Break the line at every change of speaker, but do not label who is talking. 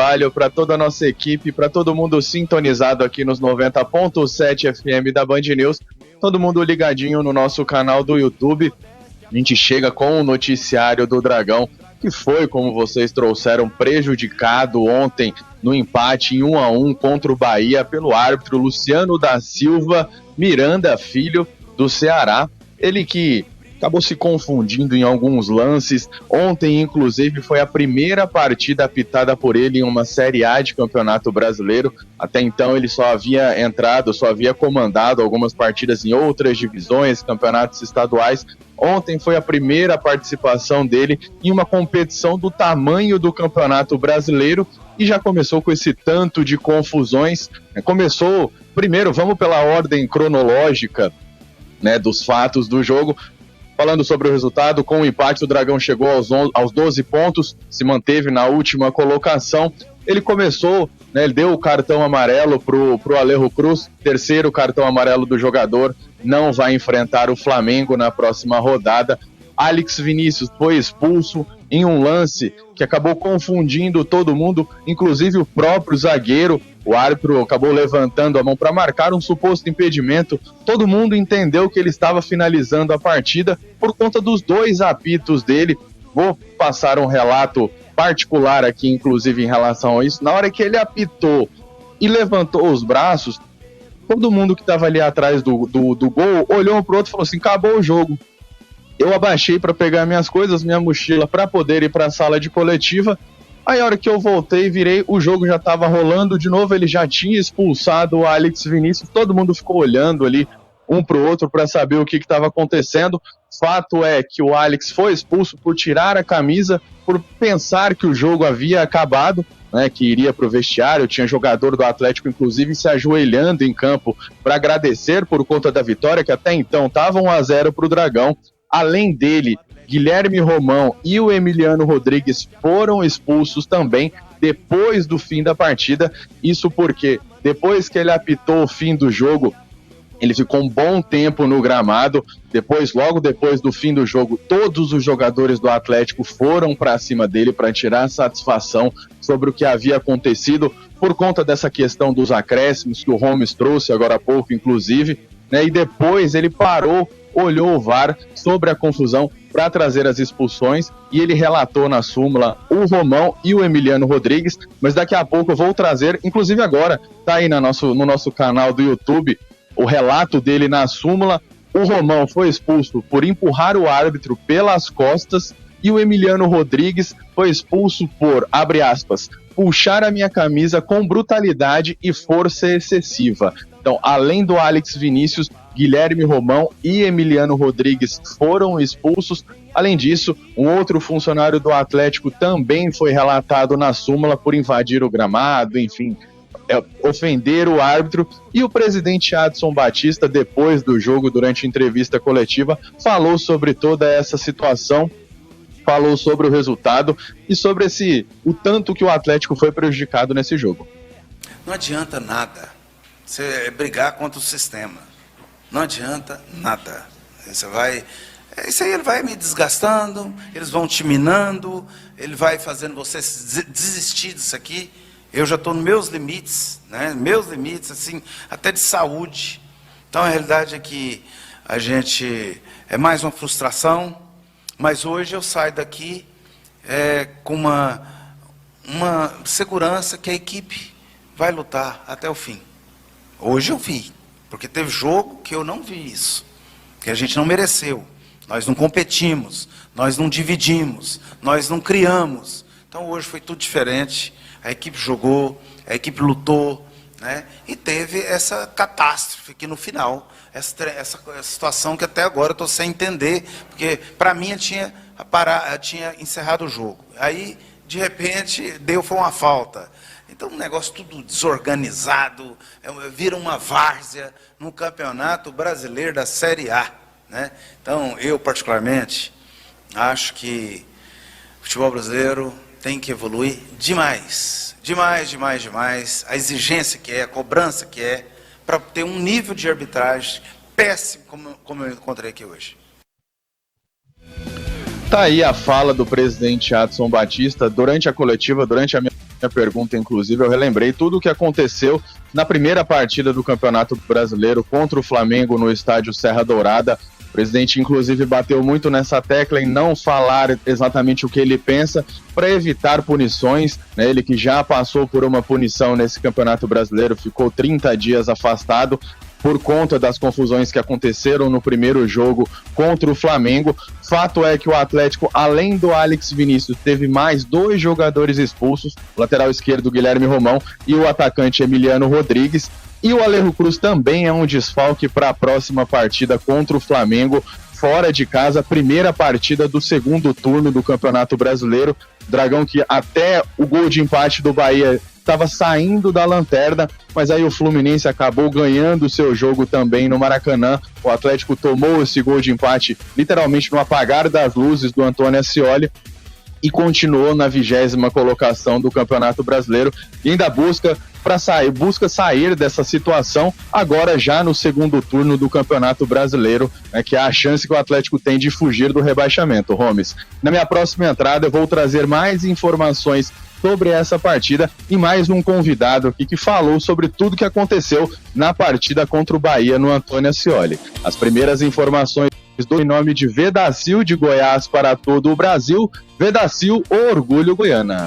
Carvalho, para toda a nossa equipe, para todo mundo sintonizado aqui nos 90.7 FM da Band News, todo mundo ligadinho no nosso canal do YouTube. A gente chega com o noticiário do Dragão, que foi, como vocês trouxeram, prejudicado ontem no empate em 1-1 contra o Bahia pelo árbitro Luciano da Silva Miranda Filho, do Ceará. Ele que acabou se confundindo em alguns lances. Ontem, inclusive, foi a primeira partida apitada por ele em uma Série A de Campeonato Brasileiro. Até então, ele só havia entrado, só havia comandado algumas partidas em outras divisões, campeonatos estaduais. Ontem foi a primeira participação dele em uma competição do tamanho do Campeonato Brasileiro e já começou com esse tanto de confusões. Começou, primeiro, vamos pela ordem cronológica, né, dos fatos do jogo. Falando sobre o resultado, com o empate o Dragão chegou aos 12 pontos, se manteve na última colocação. Ele começou, né, ele deu o cartão amarelo pro Alejo Cruz, terceiro cartão amarelo do jogador, não vai enfrentar o Flamengo na próxima rodada. Alex Vinícius foi expulso em um lance que acabou confundindo todo mundo, inclusive o próprio zagueiro. O árbitro acabou levantando a mão para marcar um suposto impedimento. Todo mundo entendeu que ele estava finalizando a partida por conta dos dois apitos dele. Vou passar um relato particular aqui, inclusive, em relação a isso. Na hora que ele apitou e levantou os braços, todo mundo que estava ali atrás do gol olhou um pro outro e falou assim: acabou o jogo. Eu abaixei para pegar minhas coisas, minha mochila, para poder ir para a sala de coletiva. Aí a hora que eu voltei, virei, o jogo já estava rolando de novo, ele já tinha expulsado o Alex Vinícius, todo mundo ficou olhando ali um pro outro para saber o que estava acontecendo. Fato é que o Alex foi expulso por tirar a camisa, por pensar que o jogo havia acabado, né, que iria para o vestiário. Tinha jogador do Atlético, inclusive, se ajoelhando em campo para agradecer por conta da vitória, que até então estava 1-0 para o Dragão. Além dele, Guilherme Romão e o Emiliano Rodrigues foram expulsos também depois do fim da partida. Isso porque depois que ele apitou o fim do jogo, ele ficou um bom tempo no gramado. Logo depois do fim do jogo, todos os jogadores do Atlético foram para cima dele para tirar satisfação sobre o que havia acontecido por conta dessa questão dos acréscimos que o Holmes trouxe agora há pouco, inclusive, né? E depois ele parou, olhou o VAR sobre a confusão para trazer as expulsões e ele relatou na súmula o Romão e o Emiliano Rodrigues, mas daqui a pouco eu vou trazer, inclusive agora, tá aí no nosso canal do YouTube, o relato dele na súmula. O Romão foi expulso por empurrar o árbitro pelas costas e o Emiliano Rodrigues foi expulso por, abre aspas, puxar a minha camisa com brutalidade e força excessiva. Então, além do Alex Vinícius, Guilherme Romão e Emiliano Rodrigues foram expulsos. Além disso, um outro funcionário do Atlético também foi relatado na súmula por invadir o gramado, enfim, ofender o árbitro. E o presidente Adson Batista, depois do jogo, durante a entrevista coletiva, falou sobre toda essa situação, falou sobre o resultado e sobre o tanto que o Atlético foi prejudicado nesse jogo.
Não adianta nada você brigar contra o sistema. Não adianta nada. Isso aí ele vai me desgastando, eles vão te minando, ele vai fazendo você desistir disso aqui. Eu já estou nos meus limites, né? Meus limites, assim, até de saúde. Então a realidade é que a gente é mais uma frustração, mas hoje eu saio daqui com uma segurança que a equipe vai lutar até o fim. Hoje eu vi, porque teve jogo que eu não vi isso, que a gente não mereceu, nós não competimos, nós não dividimos, nós não criamos. Então hoje foi tudo diferente, a equipe jogou, a equipe lutou, né? E teve essa catástrofe aqui no final, essa situação que até agora eu estou sem entender, porque para mim eu tinha encerrado o jogo, aí de repente foi uma falta. Então, um negócio tudo desorganizado, vira uma várzea no Campeonato Brasileiro da Série A, né? Então, eu particularmente acho que o futebol brasileiro tem que evoluir demais, demais, demais, demais. A exigência que a cobrança que para ter um nível de arbitragem péssimo como eu encontrei aqui hoje.
Tá aí a fala do presidente Adson Batista durante a coletiva, durante a minha pergunta, inclusive, eu relembrei tudo o que aconteceu na primeira partida do Campeonato Brasileiro contra o Flamengo no estádio Serra Dourada. O presidente, inclusive, bateu muito nessa tecla em não falar exatamente o que ele pensa para evitar punições, né? Ele que já passou por uma punição nesse Campeonato Brasileiro, ficou 30 dias afastado por conta das confusões que aconteceram no primeiro jogo contra o Flamengo. Fato é que o Atlético, além do Alex Vinícius, teve mais 2 jogadores expulsos, o lateral esquerdo Guilherme Romão e o atacante Emiliano Rodrigues. E o Alejo Cruz também é um desfalque para a próxima partida contra o Flamengo, fora de casa, primeira partida do segundo turno do Campeonato Brasileiro. Dragão que até o gol de empate do Bahia estava saindo da lanterna, mas aí o Fluminense acabou ganhando o seu jogo também no Maracanã. O Atlético tomou esse gol de empate literalmente no apagar das luzes do Antônio Ascioli e continuou na 20ª colocação do Campeonato Brasileiro e ainda busca sair dessa situação agora já no segundo turno do Campeonato Brasileiro, né, que é a chance que o Atlético tem de fugir do rebaixamento. Homes, na minha próxima entrada eu vou trazer mais informações sobre essa partida e mais um convidado aqui que falou sobre tudo que aconteceu na partida contra o Bahia no Antônio Ascioli. As primeiras informações do em nome de Vedacil de Goiás para todo o Brasil. Vedacil, o orgulho Goiana.